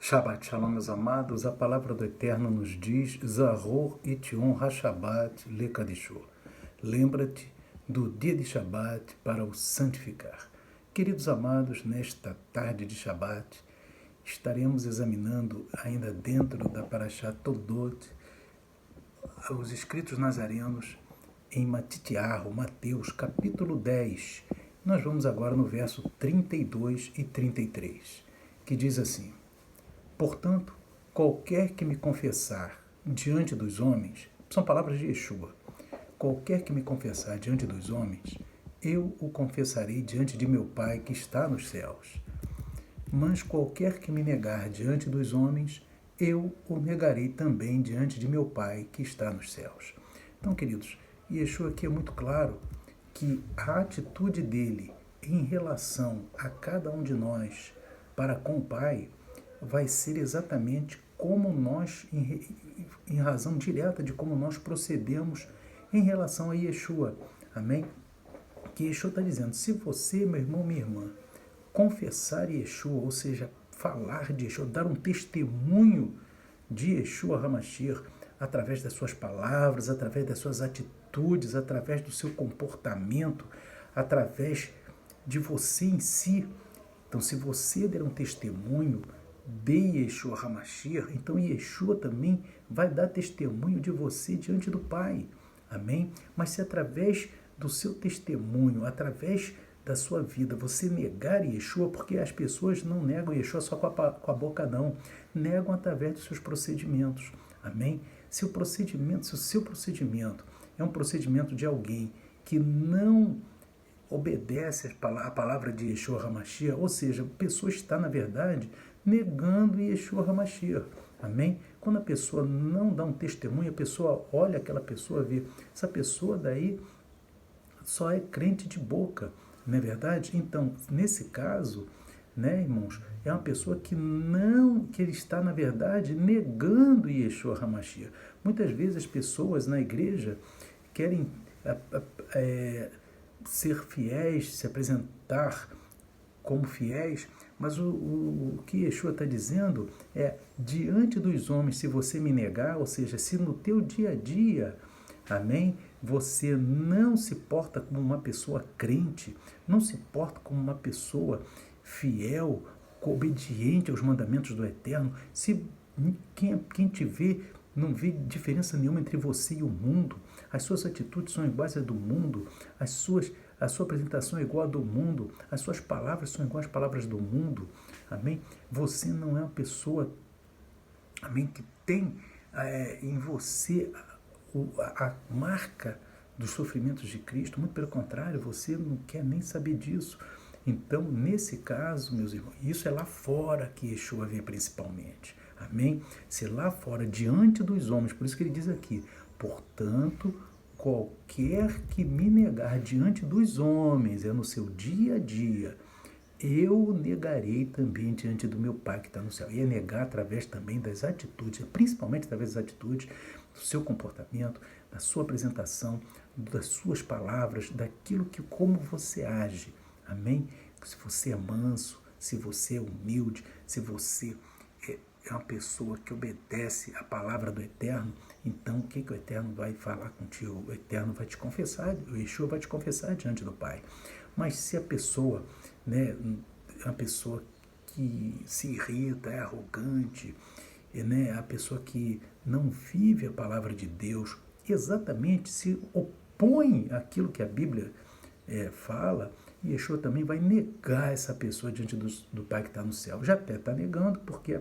Shabbat Shalom, meus amados. A palavra do Eterno nos diz: Zahor Ition HaShabbat Lekadishur. Lembra-te do dia de Shabbat para o santificar. Queridos amados, nesta tarde de Shabbat, estaremos examinando ainda dentro da Parashat Toldot os escritos nazarenos em Matitiahu, Mateus, capítulo 10. Nós vamos agora no verso 32 e 33, que diz assim: Portanto, qualquer que me confessar diante dos homens, são palavras de Yeshua, qualquer que me confessar diante dos homens, eu o confessarei diante de meu Pai que está nos céus. Mas qualquer que me negar diante dos homens, eu o negarei também diante de meu Pai que está nos céus. Então, queridos, Yeshua aqui é muito claro que a atitude dele em relação a cada um de nós para com o Pai vai ser exatamente como nós, em razão direta de como nós procedemos em relação a Yeshua. Amém? Que Yeshua está dizendo: se você, meu irmão, minha irmã, confessar Yeshua, ou seja, falar de Yeshua, dar um testemunho de Yeshua HaMashiach, através das suas palavras, através das suas atitudes, através do seu comportamento, através de você em si. Então, se você der um testemunho de Yeshua HaMashiach, então Yeshua também vai dar testemunho de você diante do Pai. Amém? Mas se através do seu testemunho, através da sua vida, você negar Yeshua, porque as pessoas não negam Yeshua só com a boca, não. Negam através dos seus procedimentos. Amém? Se o seu procedimento é um procedimento de alguém que não obedece a palavra de Yeshua HaMashiach, ou seja, a pessoa está, na verdade, negando Yeshua HaMashiach. Amém? Quando a pessoa não dá um testemunho, a pessoa olha aquela pessoa, vê, essa pessoa daí só é crente de boca, não é verdade? Então, nesse caso, né, irmãos, é uma pessoa que ele está, na verdade, negando Yeshua HaMashiach. Muitas vezes as pessoas na igreja querem ser fiéis, se apresentar como fiéis, mas o que Yeshua está dizendo é: diante dos homens, se você me negar, ou seja, se no teu dia a dia, amém, você não se porta como uma pessoa crente, não se porta como uma pessoa fiel, obediente aos mandamentos do Eterno, se quem te vê não vê diferença nenhuma entre você e o mundo, as suas atitudes são iguais às do mundo, a sua apresentação é igual à do mundo, as suas palavras são iguais às palavras do mundo, amém? Você não é uma pessoa, amém, que tem em você a marca dos sofrimentos de Cristo, muito pelo contrário, você não quer nem saber disso. Então, nesse caso, meus irmãos, isso é lá fora que Yeshua vem principalmente, amém? Se lá fora, diante dos homens, por isso que ele diz aqui: portanto, qualquer que me negar diante dos homens, é no seu dia a dia, eu o negarei também diante do meu Pai que está no céu. E é negar através também das atitudes, principalmente através das atitudes, do seu comportamento, da sua apresentação, das suas palavras, daquilo que, como você age. Amém? Se você é manso, se você é humilde, se você é uma pessoa que obedece a palavra do Eterno, então o que o Eterno vai falar contigo? O Eterno vai te confessar, o Yeshua vai te confessar diante do Pai. Mas se a pessoa, né, é uma pessoa que se irrita, é arrogante, né, a pessoa que não vive a palavra de Deus, exatamente se opõe àquilo que a Bíblia fala, Yeshua também vai negar essa pessoa diante do Pai que está no céu. Já até está negando, porque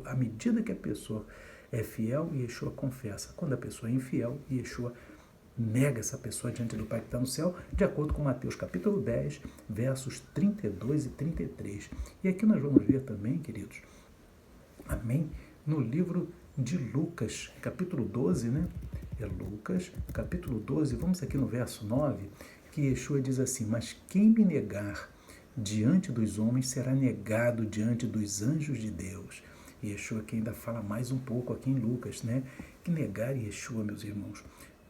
à medida que a pessoa é fiel, Yeshua confessa. Quando a pessoa é infiel, Yeshua nega essa pessoa diante do Pai que está no céu, de acordo com Mateus capítulo 10, versos 32 e 33. E aqui nós vamos ver também, queridos, amém, no livro de Lucas, capítulo 12, né? É Lucas, capítulo 12, vamos aqui no verso 9, que Yeshua diz assim: mas quem me negar diante dos homens será negado diante dos anjos de Deus. E Yeshua que ainda fala mais um pouco aqui em Lucas, né? Que negar Yeshua, meus irmãos,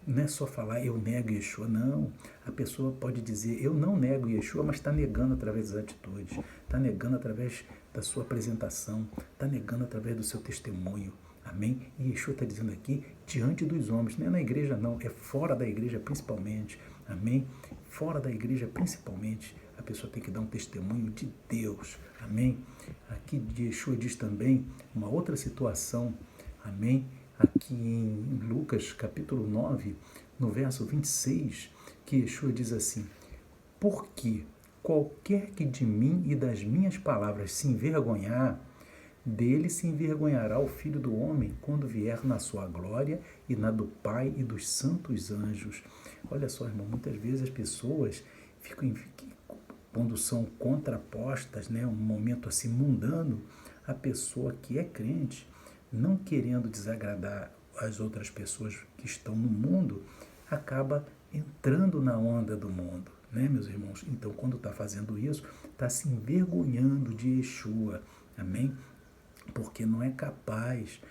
não é só falar eu nego Yeshua, não. A pessoa pode dizer eu não nego Yeshua, mas está negando através das atitudes, está negando através da sua apresentação, está negando através do seu testemunho. Amém? E Yeshua está dizendo aqui, diante dos homens, não é na igreja não, é fora da igreja principalmente. Amém? Fora da igreja principalmente, a pessoa tem que dar um testemunho de Deus. Amém? Aqui Yeshua diz também uma outra situação. Amém? Aqui em Lucas capítulo 9, no verso 26, que Yeshua diz assim: porque qualquer que de mim e das minhas palavras se envergonhar, dele se envergonhará o Filho do Homem quando vier na sua glória e na do Pai e dos santos anjos. Olha só, irmão, muitas vezes as pessoas ficam, quando são contrapostas, né, um momento assim mundano, a pessoa que é crente, não querendo desagradar as outras pessoas que estão no mundo, acaba entrando na onda do mundo, né, meus irmãos? Então, quando está fazendo isso, está se envergonhando de Yeshua, amém? Porque não é capaz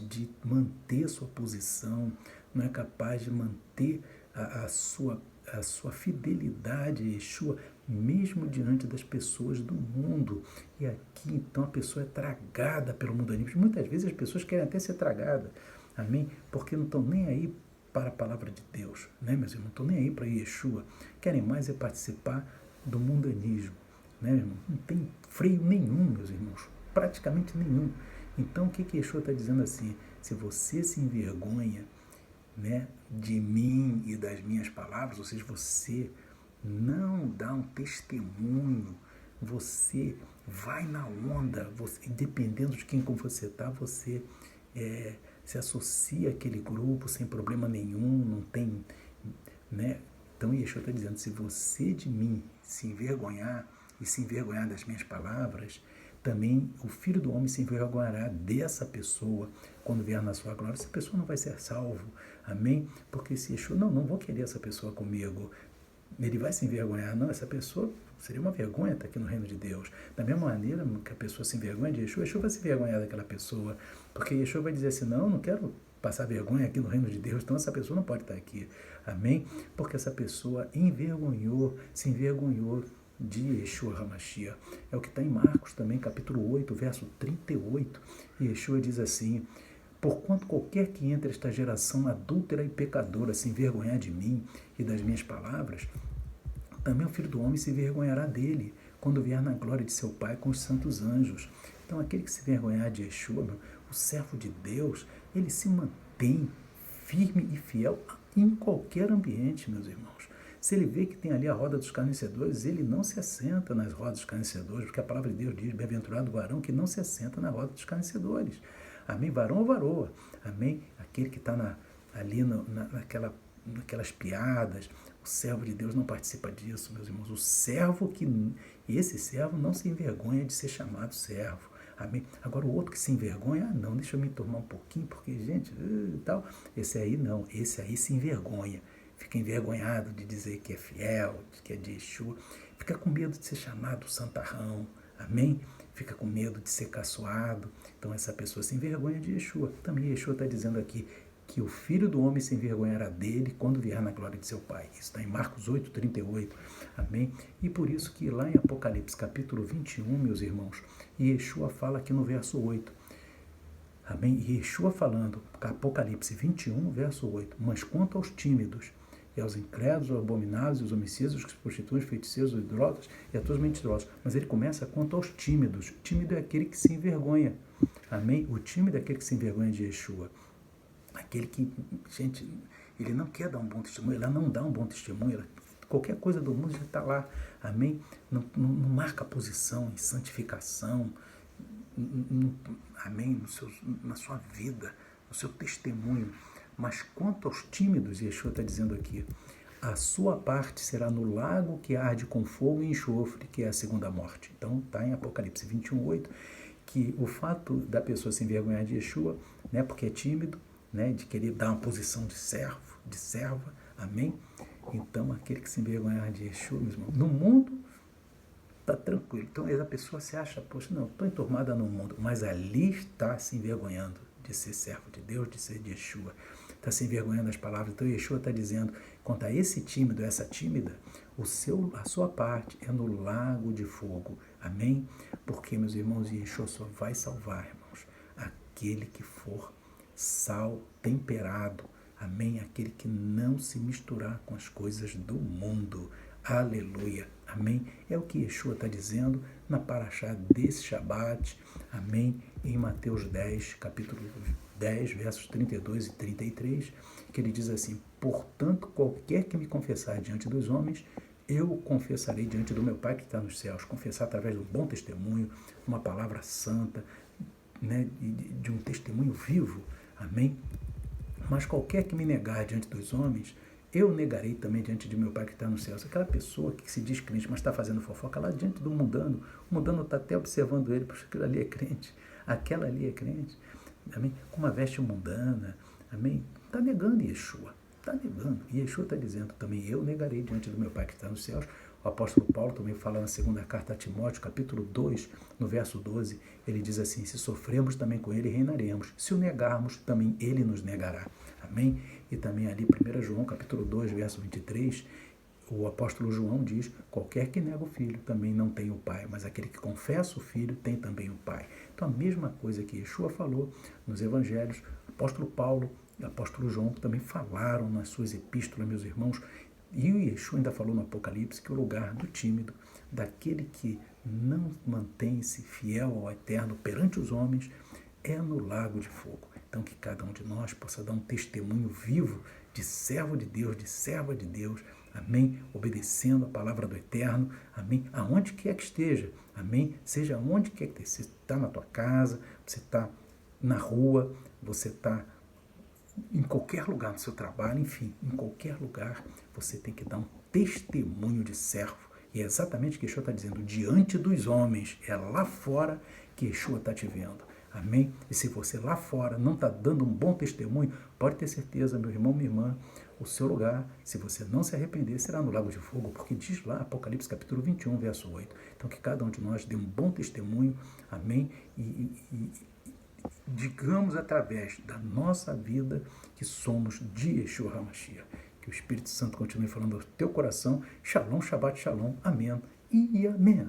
de manter sua posição, não é capaz de manter a sua fidelidade a Yeshua, mesmo diante das pessoas do mundo. E aqui, então, a pessoa é tragada pelo mundanismo. Muitas vezes as pessoas querem até ser tragadas, amém? Porque não estão nem aí para a palavra de Deus, né, meus irmãos? Não estão nem aí para Yeshua. Querem mais é participar do mundanismo, né, irmão? Não tem freio nenhum, meus irmãos. Praticamente nenhum. Então, o que Yeshua está dizendo assim? Se você se envergonha, né, de mim e das minhas palavras, ou seja, você não dá um testemunho, você vai na onda, você, dependendo de quem com você está, você se associa àquele grupo sem problema nenhum, não tem, né? Então Yeshua está dizendo, se você de mim se envergonhar e se envergonhar das minhas palavras, também o Filho do Homem se envergonhará dessa pessoa quando vier na sua glória. Essa pessoa não vai ser salvo, amém? Porque se Yeshua, não vou querer essa pessoa comigo, ele vai se envergonhar. Não, essa pessoa seria uma vergonha estar aqui no reino de Deus. Da mesma maneira que a pessoa se envergonha de Yeshua, Yeshua vai se envergonhar daquela pessoa, porque Yeshua vai dizer assim, não quero passar vergonha aqui no reino de Deus, então essa pessoa não pode estar aqui, amém? Porque essa pessoa se envergonhou de Yeshua HaMashiach. É o que está em Marcos também, capítulo 8, verso 38, e Yeshua diz assim, porquanto qualquer que entre esta geração adúltera e pecadora se envergonhar de mim e das minhas palavras, também o Filho do Homem se envergonhará dele, quando vier na glória de seu Pai com os santos anjos. Então, aquele que se envergonhar de Yeshua, o servo de Deus, ele se mantém firme e fiel em qualquer ambiente, meus irmãos. Se ele vê que tem ali a roda dos escarnecedores, ele não se assenta nas rodas dos escarnecedores, porque a palavra de Deus diz, bem-aventurado o varão que não se assenta na roda dos escarnecedores. Amém? Varão ou varoa? Amém? Aquele que está ali naquelas piadas, o servo de Deus não participa disso, meus irmãos. Esse servo não se envergonha de ser chamado servo. Amém? Agora o outro que se envergonha, não, deixa eu me tomar um pouquinho, porque, gente, tal. Esse aí não, esse aí se envergonha. Fica envergonhado de dizer que é fiel, que é de Yeshua. Fica com medo de ser chamado santarrão. Amém? Fica com medo de ser caçoado. Então essa pessoa se envergonha de Yeshua. Também Yeshua está dizendo aqui que o Filho do Homem se envergonhará dele quando vier na glória de seu Pai. Isso está em Marcos 8, 38. Amém? E por isso que lá em Apocalipse capítulo 21, meus irmãos, Yeshua fala aqui no verso 8. Amém? Yeshua falando, Apocalipse 21, verso 8. Mas quanto aos tímidos, e aos incrédulos, aos abomináveis, os homicidas, os que se prostituem, os feiticeiros, os idólatras e a todos os mentirosos. Mas ele começa quanto aos tímidos. O tímido é aquele que se envergonha. Amém? O tímido é aquele que se envergonha de Yeshua. Aquele que, gente, ele não quer dar um bom testemunho, ela não dá um bom testemunho, qualquer coisa do mundo já está lá. Amém? Não marca posição em santificação. Amém? Na sua vida, no seu testemunho. Mas quanto aos tímidos, Yeshua está dizendo aqui, a sua parte será no lago que arde com fogo e enxofre, que é a segunda morte. Então está em Apocalipse 21, 8, que o fato da pessoa se envergonhar de Yeshua, né, porque é tímido, né, de querer dar uma posição de servo, de serva, amém? Então aquele que se envergonhar de Yeshua, meu irmão, no mundo está tranquilo. Então a pessoa se acha, poxa, não, estou enturmada no mundo, mas ali está se envergonhando de ser servo de Deus, de ser de Yeshua. Está se envergonhando das palavras. Então Yeshua está dizendo, quanto a esse tímido, essa tímida, a sua parte é no lago de fogo. Amém? Porque, meus irmãos, Yeshua só vai salvar, irmãos, aquele que for sal temperado. Amém? Aquele que não se misturar com as coisas do mundo. Aleluia. Amém? É o que Yeshua está dizendo na paraxá desse Shabat. Amém? Em Mateus 10, capítulo 10, versos 32 e 33, que ele diz assim: portanto, qualquer que me confessar diante dos homens, eu confessarei diante do meu Pai que está nos céus. Confessar através do bom testemunho, uma palavra santa, né, de um testemunho vivo. Amém? Mas qualquer que me negar diante dos homens, eu negarei também diante de meu Pai que está nos céus. Aquela pessoa que se diz crente, mas está fazendo fofoca lá diante do mundano, o mundano está até observando ele, porque aquilo ali é crente, aquela ali é crente, amém? Com uma veste mundana, amém? Está negando Yeshua, está negando. E Yeshua está dizendo também: eu negarei diante do meu Pai que está nos céus. O apóstolo Paulo também fala na segunda carta a Timóteo, capítulo 2, no verso 12, ele diz assim: se sofremos, também com ele reinaremos. Se o negarmos, também ele nos negará. Amém? E também ali, 1 João, capítulo 2, verso 23, o apóstolo João diz: qualquer que nega o filho também não tem o pai, mas aquele que confessa o filho tem também o pai. Então a mesma coisa que Yeshua falou nos evangelhos, o apóstolo Paulo e o apóstolo João também falaram nas suas epístolas, meus irmãos. E o Yeshua ainda falou no Apocalipse que o lugar do tímido, daquele que não mantém-se fiel ao eterno perante os homens, é no lago de fogo. Então que cada um de nós possa dar um testemunho vivo de servo de Deus, de serva de Deus, amém? Obedecendo a palavra do eterno, amém? Aonde quer que esteja, amém? Seja onde quer que esteja, você está na tua casa, você está na rua, você está em qualquer lugar no seu trabalho, enfim, em qualquer lugar, você tem que dar um testemunho de servo. E é exatamente o que Yeshua está dizendo: diante dos homens, é lá fora que Yeshua está te vendo. Amém? E se você lá fora não está dando um bom testemunho, pode ter certeza, meu irmão, minha irmã, o seu lugar, se você não se arrepender, será no lago de fogo, porque diz lá, Apocalipse capítulo 21, verso 8. Então que cada um de nós dê um bom testemunho, amém? E digamos através da nossa vida que somos de Yeshua HaMashiach. Que o Espírito Santo continue falando ao teu coração. Shalom, Shabbat, Shalom. Amém e amém.